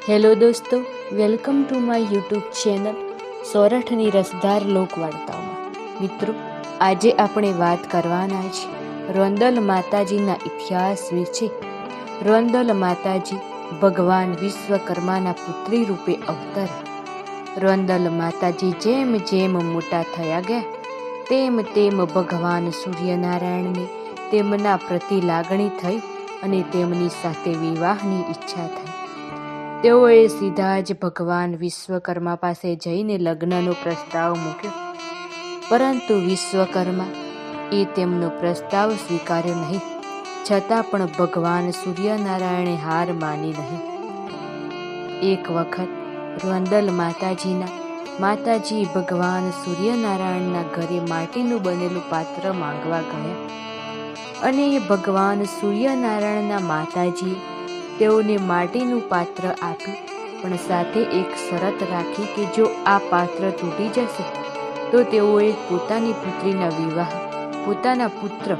Hello દોસ્તો, welcome to my YouTube channel સોરઠની રસધાર લોકવાર્તાઓમાં. મિત્રો, આજે આપણે વાત કરવાના છે રોંદલ માતાજીના ઇતિહાસ વિશે. રોંદલ માતાજી ભગવાન વિશ્વકર્માના પુત્રી રૂપે અવતર. રોંદલ માતાજી જેમ જેમ મોટા થયા ગયા તેમ તેમ ભગવાન સૂર્યનારાયણને તેમના પ્રતિ લાગણી થઈ અને તેમની સાથે વિવાહની ઈચ્છા થઈ. તેઓએ સીધા જ ભગવાન વિશ્વકર્મા પાસે જઈને લગ્નનો પ્રસ્તાવ મૂક્યો, પરંતુ વિશ્વકર્મા એ તેમનો પ્રસ્તાવ સ્વીકાર્યો નહીં. છતાં પણ ભગવાન સૂર્યનારાયણે હાર માની નહીં. એક વખત રોંદલ માતાજી ભગવાન સૂર્યનારાયણના ઘરે માટીનું બનેલું પાત્ર માંગવા ગયા અને ભગવાન સૂર્યનારાયણના માતાજીએ તેઓને માટીનું પાત્ર આપ્યું, પણ સાથે એક શરત રાખી કે જો આ પાત્ર તૂટી જશે તો તેઓએ પોતાની પુત્રીના વિવાહ પોતાના પુત્ર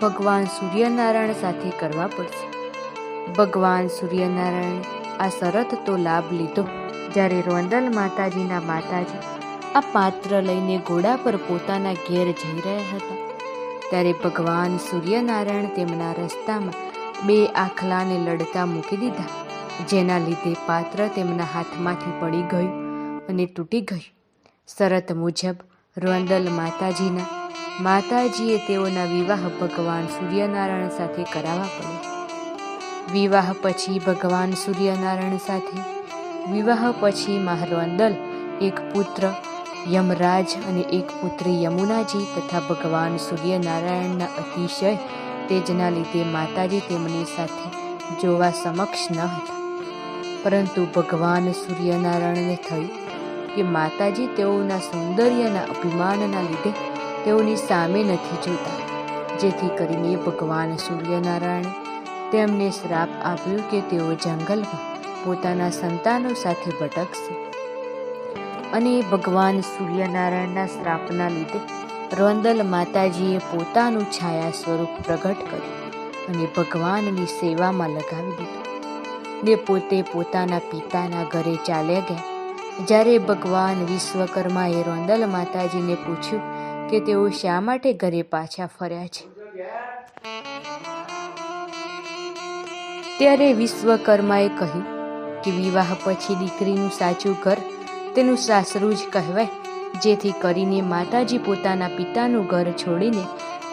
ભગવાન સૂર્યનારાયણ સાથે કરવા પડશે. ભગવાન સૂર્યનારાયણે આ શરત તો લાભ લીધો. જ્યારે રોંદલ માતાજીના માતાજી આ પાત્ર લઈને ઘોડા પર પોતાના ઘેર જઈ રહ્યા હતા, ત્યારે ભગવાન સૂર્યનારાયણ તેમના રસ્તામાં બે આખલાને લડતા મૂકી દીધા, જેના લીધે પાત્ર તેમના હાથમાંથી પડી ગયું અને તૂટી ગયું. શરત મુજબ રોંદલ માતાજીએ તેઓના વિવાહ ભગવાન સૂર્યનારાયણ સાથે કરાવવા પડ્યા. વિવાહ પછી રોંદલ એક પુત્ર યમરાજ અને એક પુત્રી યમુનાજી તથા ભગવાન સૂર્યનારાયણના અતિશય તેજના લીધે માતાજી તેમની સાથે જોવા સમક્ષ ન હતા. પરંતુ ભગવાન સૂર્યનારાયણને થયું કે માતાજી તેઓના સૌંદર્યના અભિમાનના લીધે તેઓની સામે નથી જોતા, જેથી કરીને ભગવાન સૂર્યનારાયણે તેમને શ્રાપ આપ્યો કે તેઓ જંગલમાં પોતાના સંતાનો સાથે ભટકશે. અને ભગવાન સૂર્યનારાયણના શ્રાપના લીધે રોંદલ માતાજીએ પોતાનું છાયા સ્વરૂપ પ્રગટ કર્યું અને ભગવાનની સેવામાં લગાવી દીધું ને પોતે પોતાના પિતાના ઘરે ચાલ્યા ગયા. જ્યારે ભગવાન વિશ્વકર્માએ રોંદલ માતાજીને પૂછ્યું કે તેઓ શા માટે ઘરે પાછા ફર્યા છે, ત્યારે વિશ્વકર્માએ કહ્યું કે વિવાહ પછી દીકરીનું સાચું ઘર તેનું સાસરું જ કહેવાય, જેથી કરીને માતાજી પોતાના પિતાનું ઘર છોડીને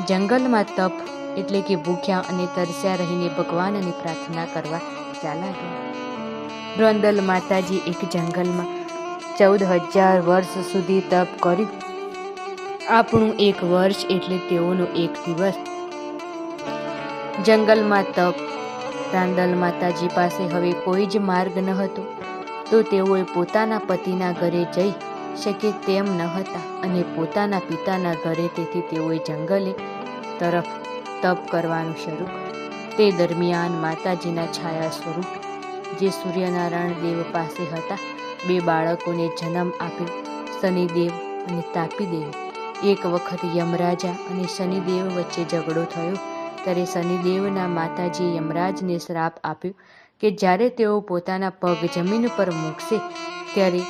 જંગલમાં તપ એટલે કે ભૂખ્યા અને તરસ્યા રહીને ભગવાનની પ્રાર્થના કરવા ચાલ્યા ગયા. રોંદલ માતાજી એક જંગલમાં 14,000 વર્ષ સુધી તપ કર્યું. આપણું એક વર્ષ એટલે તેઓનો એક દિવસ. જંગલમાં તપ. રોંદલ માતાજી પાસે હવે કોઈ જ માર્ગ ન હતો, તો તેઓએ પોતાના પતિના ઘરે જઈ શકે તેમ ન હતા અને પોતાના પિતાના ઘરે, તેથી તેઓએ જંગલે તરફ તપ કરવાનું શરૂ કર્યું. તે દરમિયાન માતાજીના છાયા સ્વરૂપે જે સૂર્યનારાયણ દેવ પાસે હતા, બે બાળકોને જન્મ આપ્યો, શનિદેવ અને તાપીદેવી. એક વખત યમરાજા અને શનિદેવ વચ્ચે ઝઘડો થયો, ત્યારે શનિદેવના માતાજીએ યમરાજને શ્રાપ આપ્યો કે જ્યારે તેઓ પોતાના પગ જમીન પર મૂકશે ત્યારે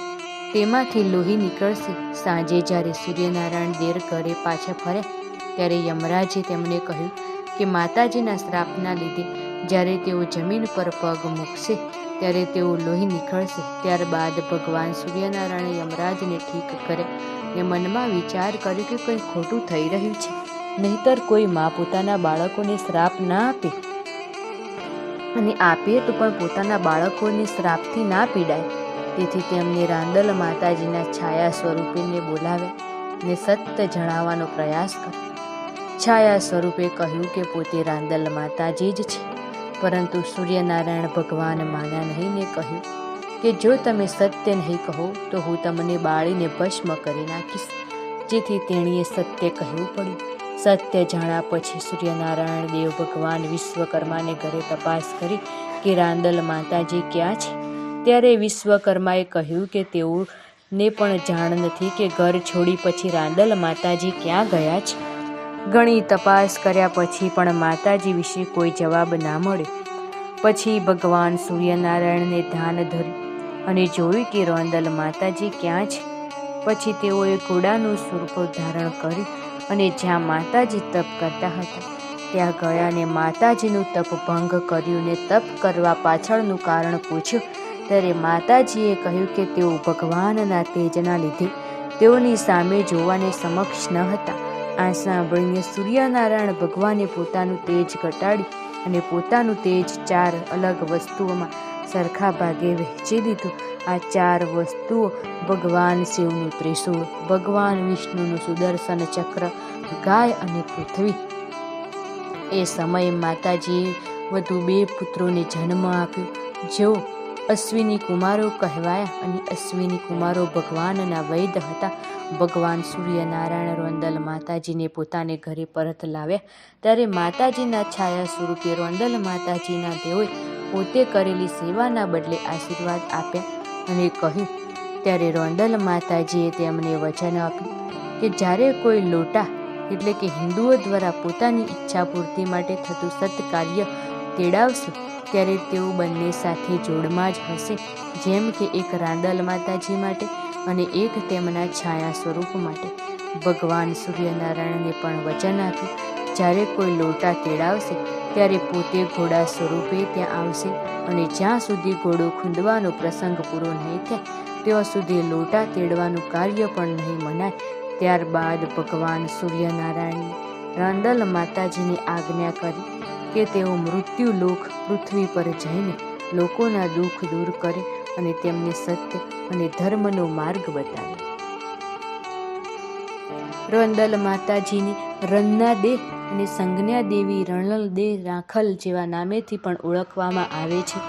તેમાંથી લોહી નીકળશે. સાંજે જ્યારે સૂર્યનારાયણ દેવ ઘરે પાછા ફર્યા ત્યારે યમરાજે તેમને કહ્યું કે માતાજીના શ્રાપના લીધે જ્યારે તેઓ જમીન પર પગ મૂકશે ત્યારે તેઓ લોહી નીકળશે. ત્યારબાદ ભગવાન સૂર્યનારાયણે યમરાજને ઠીક કર્યા ને મનમાં વિચાર કર્યો કે કંઈ ખોટું થઈ રહ્યું છે, નહીંતર કોઈ મા પોતાના બાળકોને શ્રાપ ના આપે, અને આપે તો પણ પોતાના બાળકોને શ્રાપથી ના પીડાય. તેથી તેમને રોંદલ માતાજીના છાયા સ્વરૂપેને બોલાવ્યા ને સત્ય જણાવવાનો પ્રયાસ કર્યો. છાયા સ્વરૂપે કહ્યું કે પોતે રોંદલ માતાજી જ છે, પરંતુ સૂર્યનારાયણ ભગવાન માન્યા નહીં ને કહ્યું કે જો તમે સત્ય નહીં કહો તો હું તમને બાળીને ભસ્મ કરી નાખીશ. જેથી તેણીએ સત્ય કહેવું પડ્યું. સત્ય જાણ્યા પછી સૂર્યનારાયણ દેવ ભગવાન વિશ્વકર્માને ઘરે તપાસ કરી કે રોંદલ માતાજી ક્યાં છે. ત્યારે વિશ્વકર્માએ કહ્યું કે તેઓને પણ જાણ નથી કે ઘર છોડી પછી રોંદલ માતાજી ક્યાં ગયા છે. ઘણી તપાસ કર્યા પછી પણ માતાજી વિશે કોઈ જવાબ ના મળ્યો. પછી ભગવાન સૂર્યનારાયણને ધ્યાન ધર્યું અને જોયું કે રોંદલ માતાજી ક્યાં છે. પછી તેઓએ ઘોડાનું સ્વરૂપ ધારણ કર્યું અને જ્યાં માતાજી તપ કરતા હતા ત્યાં ગયા અને માતાજીનું તપ ભંગ કર્યું ને તપ કરવા પાછળનું કારણ પૂછ્યું. ત્યારે માતાજીએ કહ્યું કે તેઓ ભગવાનના તેજના લીધે તેઓની સામે જોવાને સમક્ષ ન હતા. આ સાંભળીને સૂર્યનારાયણ ભગવાને પોતાનું તેજ ઘટાડ્યું અને પોતાનું તેજ 4 અલગ વસ્તુઓમાં સરખા ભાગે વહેંચી દીધું. આ 4 વસ્તુઓ ભગવાન શિવનું ત્રિશૂળ, ભગવાન વિષ્ણુનું સુદર્શન ચક્ર, ગાય અને પૃથ્વી. એ સમયે માતાજીએ વધુ 2 પુત્રોને જન્મ આપ્યો, જેઓ અશ્વિની કુમારો કહેવાયા અને અશ્વિની કુમારો ભગવાનના વૈદ હતા. ભગવાન સૂર્યનારાયણ રોંદલ માતાજીને પોતાને ઘરે પરત લાવ્યા ત્યારે માતાજીના છાયા સ્વરૂપે રોંદલ માતાજીના દેવોએ પોતે કરેલી સેવાના બદલે આશીર્વાદ આપ્યા અને કહ્યું. ત્યારે રોંદલ માતાજીએ તેમને વચન આપ્યું કે જ્યારે કોઈ લોટા એટલે કે હિન્દુઓ દ્વારા પોતાની ઈચ્છા પૂર્તિ માટે થતું સત્કાર્ય તેડાવશે ત્યારે તેઓ બંને સાથે જોડમાં જ હશે, જેમ કે એક રાંદલ માતાજી માટે અને એક તેમના છાયા સ્વરૂપ માટે. ભગવાન સૂર્યનારાયણને પણ વચન આપ્યું, જ્યારે કોઈ લોટા તેડાવશે ત્યારે પોતે ઘોડા સ્વરૂપે ત્યાં આવશે અને જ્યાં સુધી ઘોડો ખૂંદવાનો પ્રસંગ પૂરો નહીં થાય ત્યાં સુધી લોટા તેડવાનું કાર્ય પણ નહીં મનાય. ત્યારબાદ ભગવાન સૂર્યનારાયણે રાંદલ માતાજીને આજ્ઞા કરી કે તેઓ મૃત્યુલોક પૃથ્વી પર જઈને લોકોના દુઃખ દૂર કરે અને તેમને સત્ય અને ધર્મનો માર્ગ બતાવે. રોંદલ માતાજીની રન્ના દે અને સંજ્ઞા દેવી રણલ દે રાખલ જેવા નામેથી પણ ઓળખવામાં આવે છે.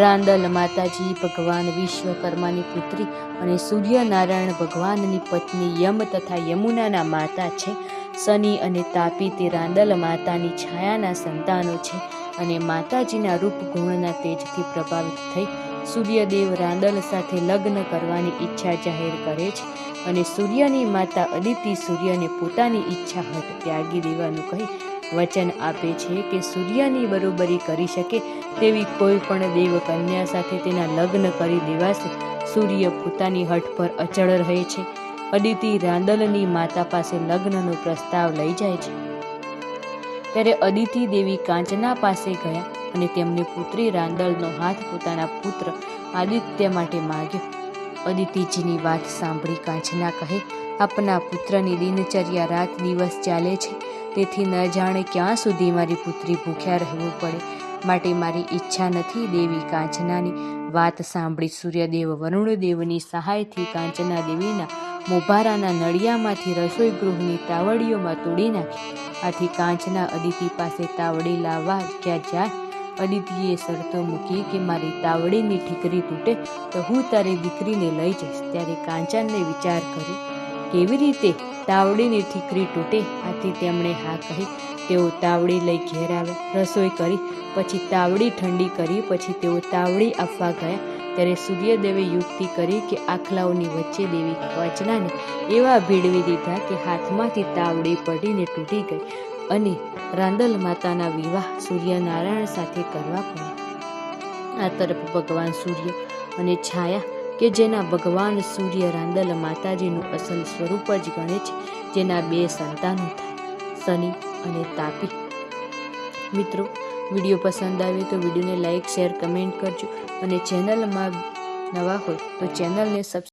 રાંદલ માતાજી ભગવાન વિશ્વકર્માની પુત્રી અને સૂર્યનારાયણ ભગવાનની પત્ની યમ તથા યમુનાના માતા છે. શનિ અને તાપી તે રાંદલ માતાની છાયાના સંતાનો છે અને માતાજીના રૂપ ગુણના તેજથી પ્રભાવિત થઈ સૂર્યદેવ રાંદલ સાથે લગ્ન કરવાની ઈચ્છા જાહેર કરે છે અને સૂર્યની માતા અદિતિ સૂર્યને પોતાની ઈચ્છા હઠ ત્યાગી દેવાનું કહી વચન આપે છે કે સૂર્યની બરોબરી કરી શકે તેવી કોઈ પણ દેવ કન્યા સાથે તેના લગ્ન કરી દેવાશે. સૂર્ય પોતાની હઠ પર અચળ રહે છે. અદિતિ રાંદલની માતા પાસે લગ્નનો પ્રસ્તાવ લઈ જાય છે. ત્યારે અદિતિ દેવી કાંચના પાસે ગયા અને તેમને પુત્રી રાંદલનો હાથ પોતાના પુત્ર આદિત્ય માટે માગ્યો. અદિતિજીની વાત સાંભળી કાંચના કહે, આપના પુત્રની દિનચર્યા રાત દિવસ ચાલે છે, તેથી ન જાણે ક્યાં સુધી મારી પુત્રી ભૂખ્યા રહેવું પડે, માટે મારી ઈચ્છા નથી. દેવી કાંચનાની વાત સાંભળી સૂર્યદેવ વરુણદેવની સહાયથી કાંચના દેવીના મોભારાના નળિયામાંથી રસોઈ ગૃહની તાવડીઓમાં તોડી નાખી. આથી કાંચના અદિતિ પાસે તાવડી લાવવા ક્યાં જાય. અદિતિએ શરતો મૂકી કે મારી તાવડીની ઠીકરી તૂટે તો હું તારી દીકરીને લઈ જઈશ. ત્યારે કાંચનને વિચાર કર્યો, કેવી રીતે તાવડીની ઠીકરી તૂટે? આથી તેમણે હા કહી. તેઓ તાવડી લઈ ઘેર આવ્યા, રસોઈ કરી, પછી તાવડી ઠંડી કરી, પછી તેઓ તાવડી આપવા ગયા. ત્યારે સૂર્યદેવે યુક્તિ કરી કે આખલાઓની વચ્ચે દેવી કાંચનાને એવા ભીડવી દીધા કે હાથમાંથી તાવડી પડીને તૂટી ગઈ અને રાંદલ માતાના વિવાહ સૂર્યનારાયણ સાથે કરવા પડ્યા. આ તરફ ભગવાન સૂર્ય અને છાયા કે જેના ભગવાન સૂર્ય રાંદલ માતાજીનું અસલ સ્વરૂપ જ ગણે છે, જેના 2 સંતાનો થાય, શનિ અને તાપી. મિત્રો, વિડીયો પસંદ આવે તો વિડીયોને લાઇક, શેર, કમેન્ટ કરજો અને ચેનલમાં નવા હોય તો ચેનલને સબસ્ક્રાઈબ